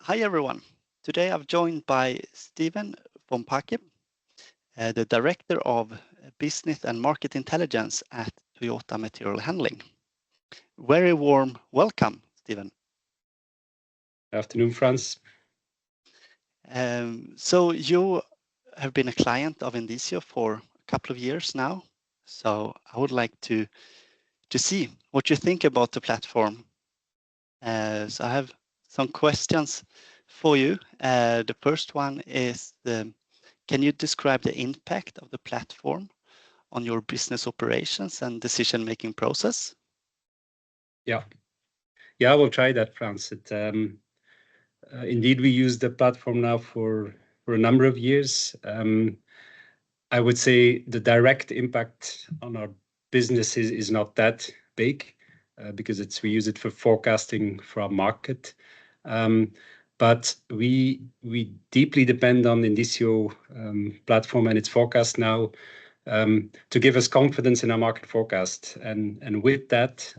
Hi everyone. Today I'm joined by Stephen from Poecke, the Director of Business and Market Intelligence at Toyota Material Handling. Very warm welcome, Stephen. Afternoon, Franz. So you have been a client of Indicio for a couple of years now. So I would like to see what you think about the platform. So I have some questions for you. The first one is, can you describe the impact of the platform on your business operations and decision-making process? Yeah, I will try that, Franz. Indeed, we use the platform now for a number of years. I would say the direct impact on our business is not that big because we use it for forecasting for our market. But we deeply depend on the Indicio platform and its forecast now to give us confidence in our market forecast. And with that,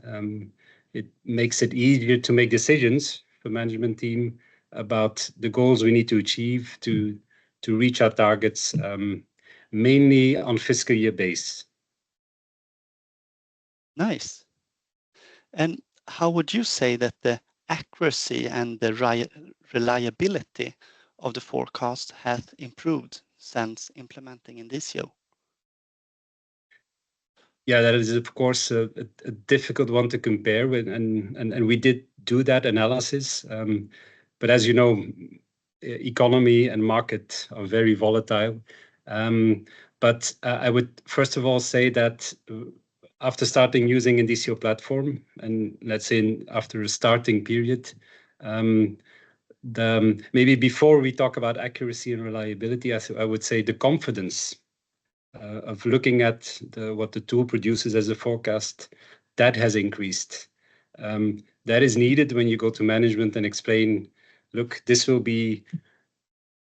it makes it easier to make decisions for management team about the goals we need to achieve to reach our targets, mainly on fiscal year base. Nice. And how would you say that the accuracy and the reliability of the forecast has improved since implementing Indicio? Yeah, that is of course a difficult one to compare with, and we did do that analysis. But as you know, economy and market are very volatile. But I would first of all say that after starting using Indicio platform, and let's say after a starting period, maybe before we talk about accuracy and reliability, I would say the confidence of looking at what the tool produces as a forecast, that has increased. That is needed when you go to management and explain, look, this will be,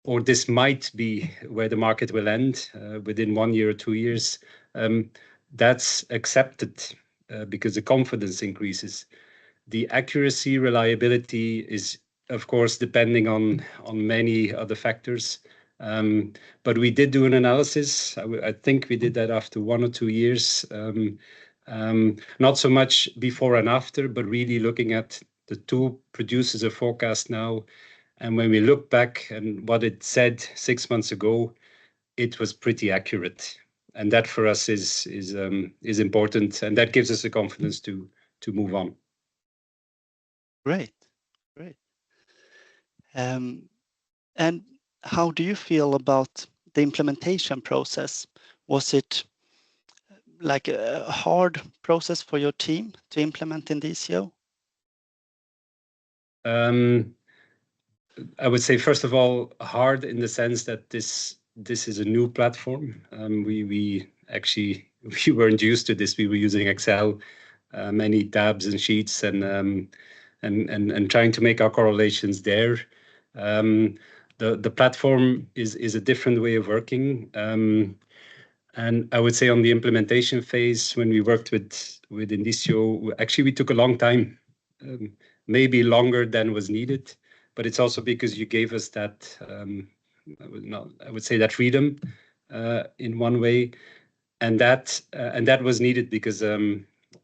or this might be where the market will end within 1 year or 2 years. That's accepted because the confidence increases. The accuracy, reliability is, of course, depending on many other factors. But we did do an analysis. I think we did that after 1 or 2 years. Not so much before and after, but really looking at the tool produces a forecast now. And when we look back and what it said 6 months ago, it was pretty accurate. And that for us is important. And that gives us the confidence to move on. Great, great. And how do you feel about the implementation process? Was it like a hard process for your team to implement Indicio? I would say, first of all, hard in the sense that this is a new platform. We actually we weren't used to this. We were using Excel, many tabs and sheets, and trying to make our correlations there. The platform is a different way of working. And I would say on the implementation phase, when we worked with Indicio, actually we took a long time, maybe longer than was needed. But it's also because you gave us that, I would say that freedom in one way, and that was needed because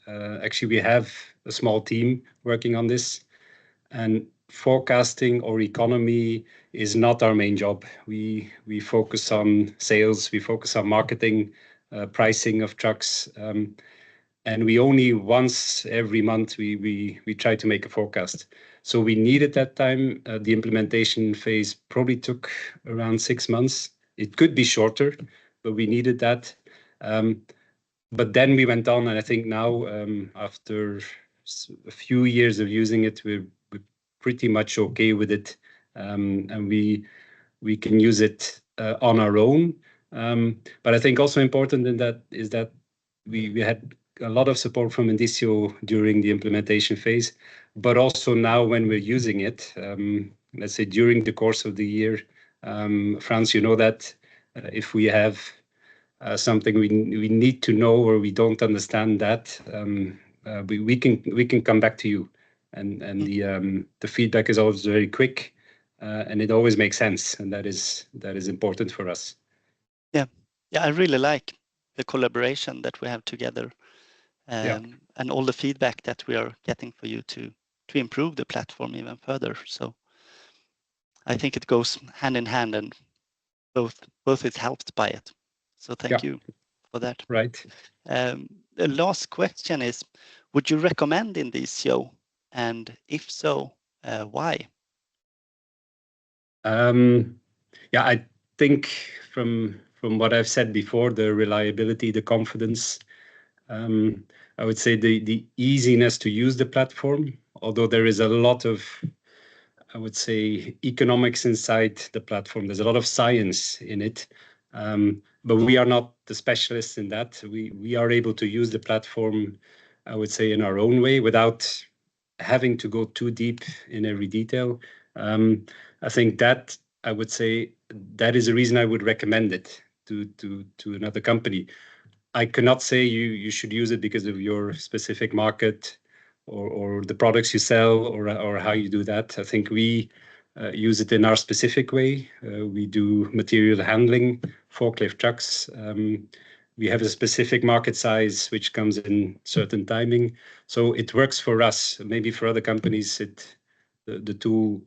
actually we have a small team working on this, and forecasting or economy is not our main job. We focus on sales, we focus on marketing, pricing of trucks, and we only once every month we try to make a forecast. So we needed that time. The implementation phase probably took around 6 months. It could be shorter, but we needed that. But then we went on, and I think now after a few years of using it, we're pretty much okay with it, and we can use it on our own. But I think also important in that is that we had a lot of support from Indicio during the implementation phase, but also now when we're using it, let's say during the course of the year, Franz, you know that if we have something we need to know or we don't understand that, we can come back to you, and the feedback is always very quick. and it always makes sense, and that is important for us. Yeah, I really like the collaboration that we have together, and all the feedback that we are getting for you to improve the platform even further. So I think it goes hand in hand, and both is helped by it. So thank you for that. Right. The last question is, would you recommend Indicio? And if so, why? I think from what I've said before, the reliability, the confidence, I would say the easiness to use the platform, although there is a lot of, I would say, economics inside the platform. There's a lot of science in it, but we are not the specialists in that. We are able to use the platform, I would say, in our own way without having to go too deep in every detail. I think that I would say that is the reason I would recommend it to another company. I cannot say you should use it because of your specific market or the products you sell or how you do that. I think we use it in our specific way. We do material handling, forklift trucks. We have a specific market size which comes in certain timing, so it works for us. Maybe for other companies, the tool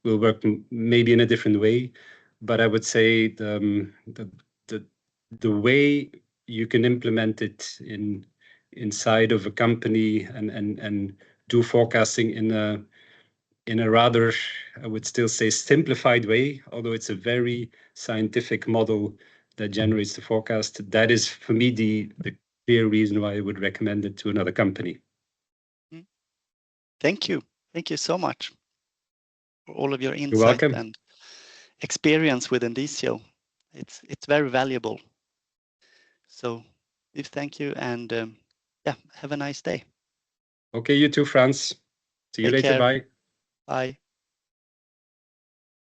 will work maybe in a different way. But I would say the way you can implement it inside of a company and do forecasting in a rather, I would still say, simplified way, although it's a very scientific model that generates the forecast. That is, for me, the clear reason why I would recommend it to another company. Thank you. Thank you so much for all of your You're insight welcome. and experience with Indicio. It's very valuable. So thank you, and have a nice day. Okay, you too, Franz. See you Take later. care. Bye. Bye.